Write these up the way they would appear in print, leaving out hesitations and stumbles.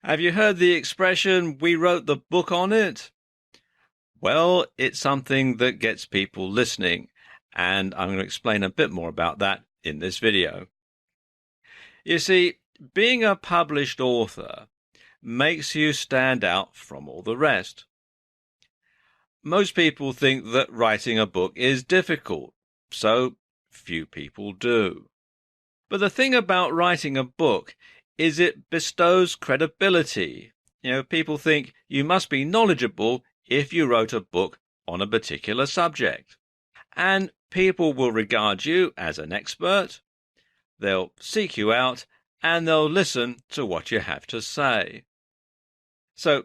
Have you heard the expression, we wrote the book on it? Well, it's something that gets people listening, and I'm going to explain a bit more about that in this video. You see, being a published author makes you stand out from all the rest. Most people think that writing a book is difficult, so few people do. But the thing about writing a book is it bestows credibility. People think you must be knowledgeable if you wrote a book on a particular subject. And people will regard you as an expert. They'll seek you out and they'll listen to what you have to say. So,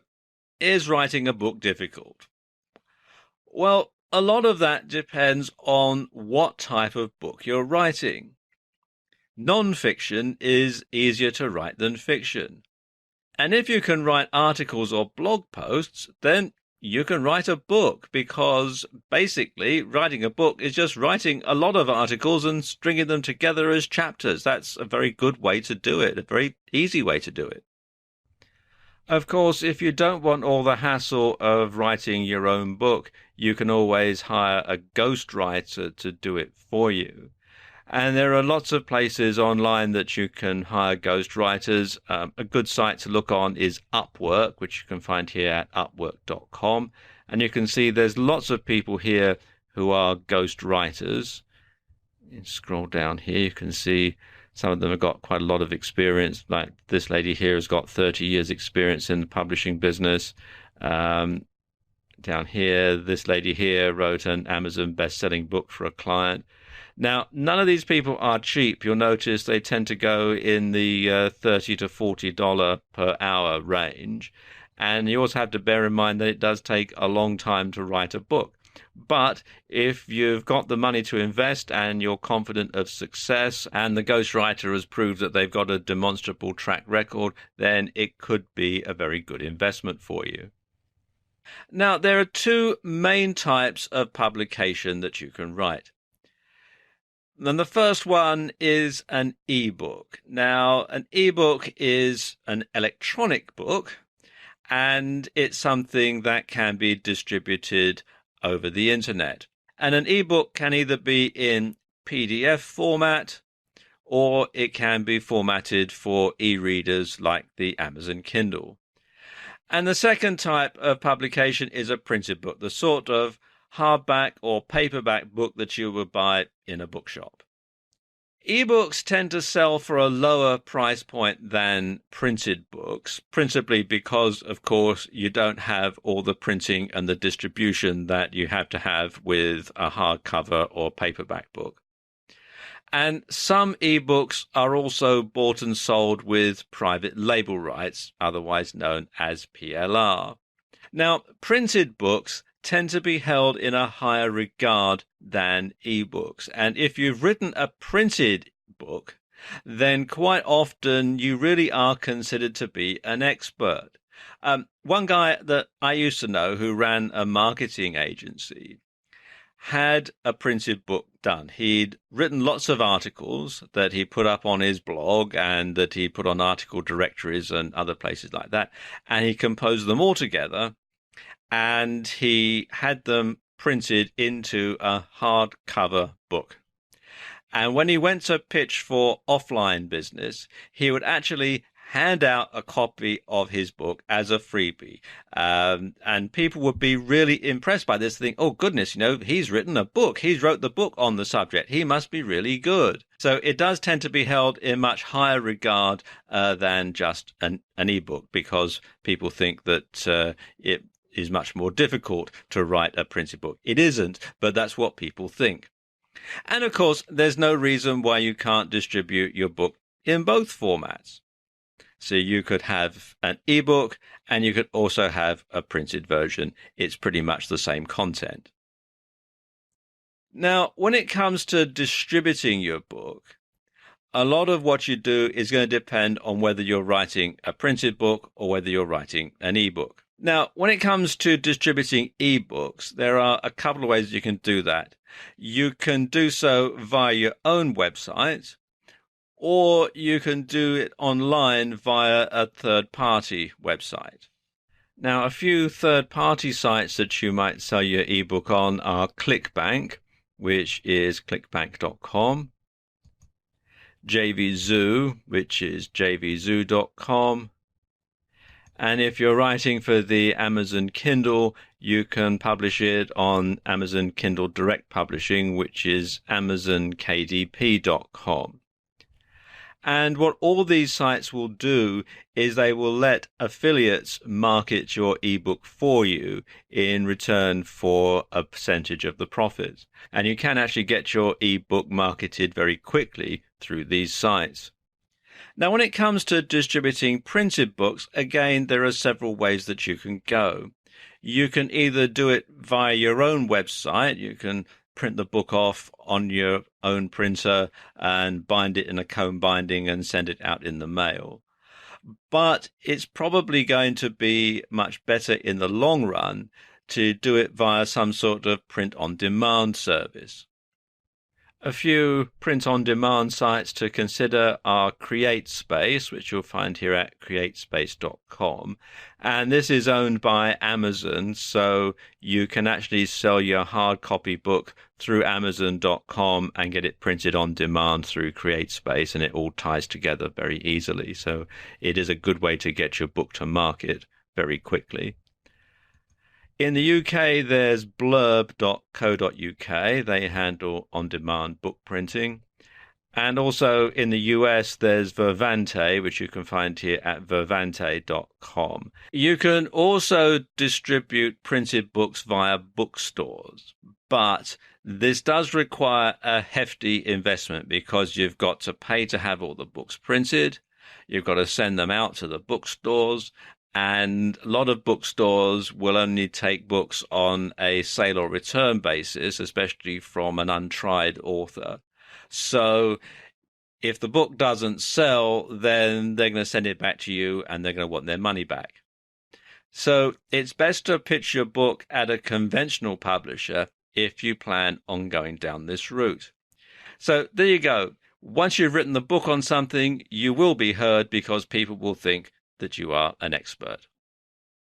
is writing a book difficult? Well, a lot of that depends on what type of book you're writing. Non-fiction is easier to write than fiction. And if you can write articles or blog posts, then you can write a book, because basically writing a book is just writing a lot of articles and stringing them together as chapters. That's a very good way to do it, a very easy way to do it. Of course, if you don't want all the hassle of writing your own book, you can always hire a ghostwriter to do it for you. And there are lots of places online that you can hire ghostwriters. A good site to look on is Upwork, which you can find here at upwork.com. And you can see there's lots of people here who are ghostwriters. You scroll down here, you can see some of them have got quite a lot of experience. Like this lady here has got 30 years experience in the publishing business. Down here, this lady here wrote an Amazon best-selling book for a client. Now, none of these people are cheap. You'll notice they tend to go in the $30 to $40 per hour range. And you also have to bear in mind that it does take a long time to write a book. But if you've got the money to invest and you're confident of success and the ghostwriter has proved that they've got a demonstrable track record, then it could be a very good investment for you. Now, there are two main types of publication that you can write. And the first one is an ebook. Now, an ebook is an electronic book, and it's something that can be distributed over the internet. And an ebook can either be in PDF format, or it can be formatted for e-readers like the Amazon Kindle. And the second type of publication is a printed book, the sort of hardback or paperback book that you would buy in a bookshop. Ebooks tend to sell for a lower price point than printed books, principally because, of course, you don't have all the printing and the distribution that you have to have with a hardcover or paperback book. And some ebooks are also bought and sold with private label rights, otherwise known as PLR. Now, printed books tend to be held in a higher regard than ebooks. And if you've written a printed book, then quite often you really are considered to be an expert. One guy that I used to know who ran a marketing agency had a printed book done. He'd written lots of articles that he put up on his blog and that he put on article directories and other places like that. And he composed them all together, and he had them printed into a hardcover book. And when he went to pitch for offline business, he would actually hand out a copy of his book as a freebie. And people would be really impressed by this, think, oh, goodness, he's written a book. He's wrote the book on the subject. He must be really good. So it does tend to be held in much higher regard than just an ebook, because people think that it is much more difficult to write a printed book. It isn't, but that's what people think. And of course, there's no reason why you can't distribute your book in both formats. So you could have an ebook and you could also have a printed version. It's pretty much the same content. Now, when it comes to distributing your book, a lot of what you do is going to depend on whether you're writing a printed book or whether you're writing an ebook. Now, when it comes to distributing ebooks, there are a couple of ways you can do that. You can do so via your own website, or you can do it online via a third-party website. Now, a few third-party sites that you might sell your ebook on are ClickBank, which is clickbank.com, JVZoo, which is jvzoo.com, and if you're writing for the Amazon Kindle, you can publish it on Amazon Kindle Direct Publishing, which is amazonkdp.com. And what all these sites will do is they will let affiliates market your ebook for you in return for a percentage of the profits. And you can actually get your ebook marketed very quickly through these sites. Now, when it comes to distributing printed books, again, there are several ways that you can go. You can either do it via your own website. You can print the book off on your own printer and bind it in a comb binding and send it out in the mail. But it's probably going to be much better in the long run to do it via some sort of print-on-demand service. A few print-on-demand sites to consider are CreateSpace, which you'll find here at createspace.com. And this is owned by Amazon, so you can actually sell your hard copy book through Amazon.com and get it printed on demand through CreateSpace, and it all ties together very easily. So it is a good way to get your book to market very quickly. In the UK, there's blurb.co.uk. They handle on-demand book printing. And also in the US, there's Vervante, which you can find here at vervante.com. You can also distribute printed books via bookstores, but this does require a hefty investment because you've got to pay to have all the books printed. You've got to send them out to the bookstores. And a lot of bookstores will only take books on a sale or return basis, especially from an untried author. So if the book doesn't sell, then they're going to send it back to you and they're going to want their money back. So it's best to pitch your book at a conventional publisher if you plan on going down this route. So there you go. Once you've written the book on something, you will be heard because people will think that you are an expert.